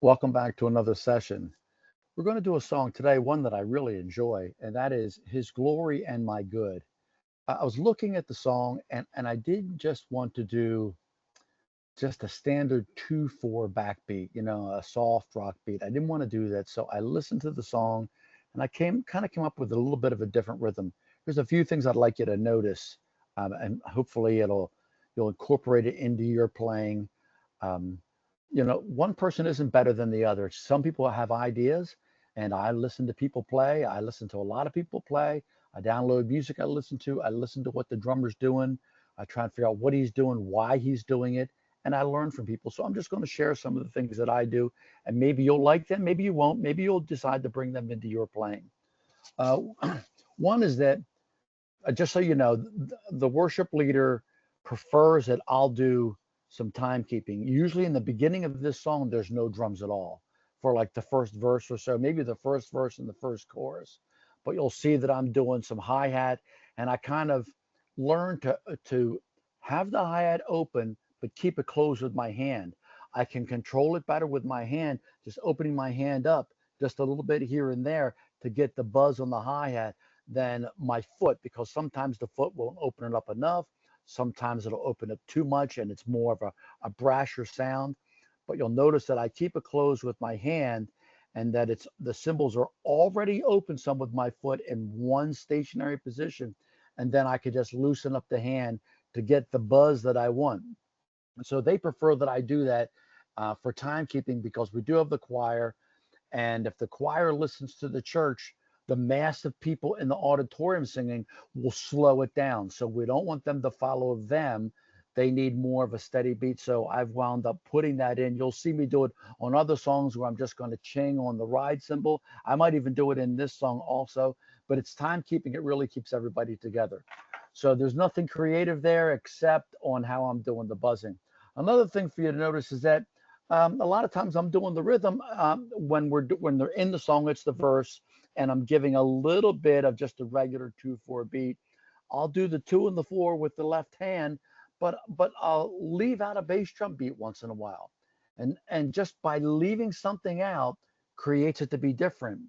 Welcome back to another session. We're going to do a song today, one that I really enjoy, and that is His Glory and My Good. I was looking at the song and I didn't just want to do just a standard 2/4 backbeat, a soft rock beat. I didn't want to do that. So I listened to the song and I came up with a little bit of a different rhythm. There's a few things I'd like you to notice, and hopefully you'll incorporate it into your playing. Um, one person isn't better than the other. Some people have ideas, and I listen to people play. I listen to a lot of people play. I download music I listen to. I listen to what the drummer's doing. I try and figure out what he's doing, why he's doing it, and I learn from people. So I'm just going to share some of the things that I do, and maybe you'll like them, maybe you won't. Maybe you'll decide to bring them into your playing. Uh, one is that, just so you know, the worship leader prefers that I'll do some timekeeping. Usually in the beginning of this song, there's no drums at all for like the first verse or so, maybe the first verse and the first chorus. But you'll see that I'm doing some hi-hat, and I kind of learned to have the hi-hat open, but keep it closed with my hand. I can control it better with my hand, just opening my hand up just a little bit here and there to get the buzz on the hi-hat than my foot, because sometimes the foot won't open it up enough. Sometimes it'll open up too much and it's more of a brasher sound. But you'll notice that I keep it closed with my hand, and that it's the cymbals are already open some with my foot in one stationary position. And then I could just loosen up the hand to get the buzz that I want. And so they prefer that I do that for timekeeping, because we do have the choir, and if the choir listens to the church, the mass of people in the auditorium singing will slow it down. So we don't want them to follow them. They need more of a steady beat. So I've wound up putting that in. You'll see me do it on other songs where I'm just going to ching on the ride cymbal. I might even do it in this song also, but it's timekeeping. It really keeps everybody together. So there's nothing creative there except on how I'm doing the buzzing. Another thing for you to notice is that a lot of times I'm doing the rhythm when they're in the song, it's the verse, and I'm giving a little bit of just a regular 2/4 beat. I'll do the 2 and the 4 with the left hand, but I'll leave out a bass drum beat once in a while, and just by leaving something out creates it to be different.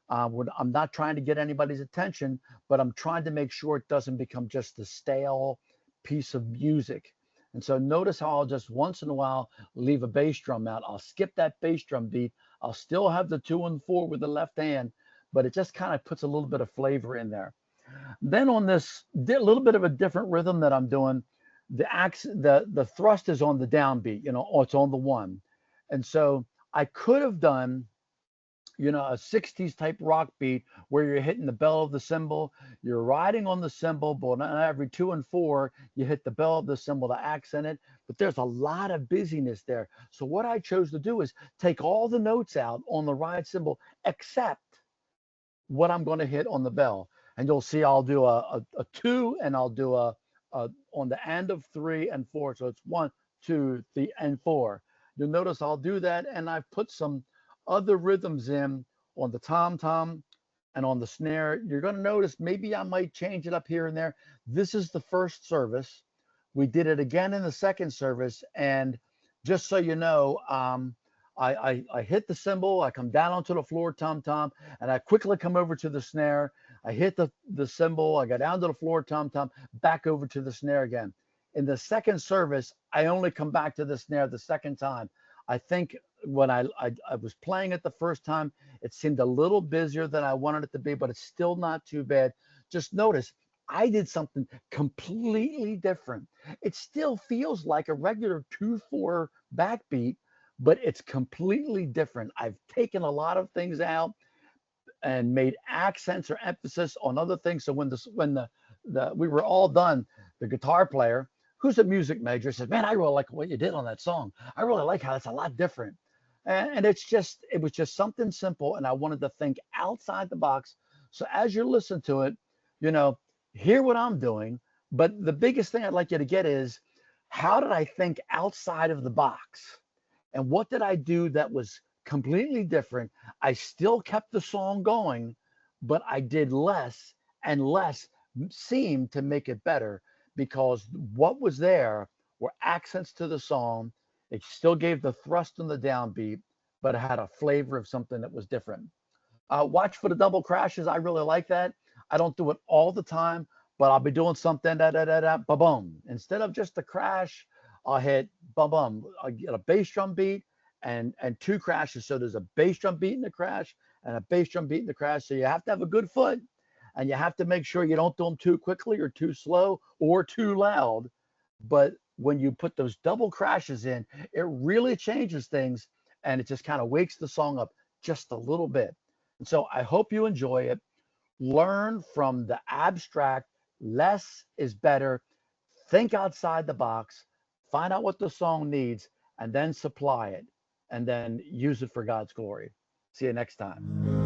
I'm not trying to get anybody's attention, but I'm trying to make sure it doesn't become just a stale piece of music. And so notice how I'll just once in a while leave a bass drum out. I'll skip that bass drum beat. I'll still have the 2 and 4 with the left hand, but it just kind of puts a little bit of flavor in there. Then on this little bit of a different rhythm that I'm doing, the thrust is on the downbeat, or it's on the one. And so I could have done, a 60s type rock beat where you're hitting the bell of the cymbal, you're riding on the cymbal, but on every 2 and 4, you hit the bell of the cymbal to accent it. But there's a lot of busyness there. So what I chose to do is take all the notes out on the ride cymbal except what I'm going to hit on the bell. And you'll see I'll do a 2, and I'll do a on the end of 3 and 4. So it's 1, 2, 3, and 4. You'll notice I'll do that, and I've put some other rhythms in on the tom tom and on the snare. You're going to notice maybe I might change it up here and there. This is the first service. We did it again in the second service, and just so you know, I hit the cymbal, I come down onto the floor, tom tom, and I quickly come over to the snare. I hit the cymbal, I go down to the floor, tom tom, back over to the snare again. In the second service, I only come back to the snare the second time. I think when I was playing it the first time, it seemed a little busier than I wanted it to be, but it's still not too bad. Just notice I did something completely different. It still feels like a regular 2/4 backbeat, but it's completely different. I've taken a lot of things out and made accents or emphasis on other things. So when we were all done, the guitar player, who's a music major, said, "Man, I really like what you did on that song. I really like how it's a lot different." And it was just something simple, and I wanted to think outside the box. So as you listen to it, you know, hear what I'm doing. But the biggest thing I'd like you to get is, how did I think outside of the box? And what did I do that was completely different? I still kept the song going, but I did less, and less seemed to make it better, because what was there were accents to the song. It still gave the thrust and the downbeat, but it had a flavor of something that was different. Watch for the double crashes. I really like that. I don't do it all the time, but I'll be doing something da da da da ba boom. Instead of just a crash, I'll hit ba bum. I'll get a bass drum beat and two crashes. So there's a bass drum beat in the crash and a bass drum beat in the crash. So you have to have a good foot, and you have to make sure you don't do them too quickly or too slow or too loud. But when you put those double crashes in, it really changes things, and it just kind of wakes the song up just a little bit. And so I hope you enjoy it. Learn from the abstract. Less is better. Think outside the box. Find out what the song needs and then supply it and then use it for God's glory. See you next time.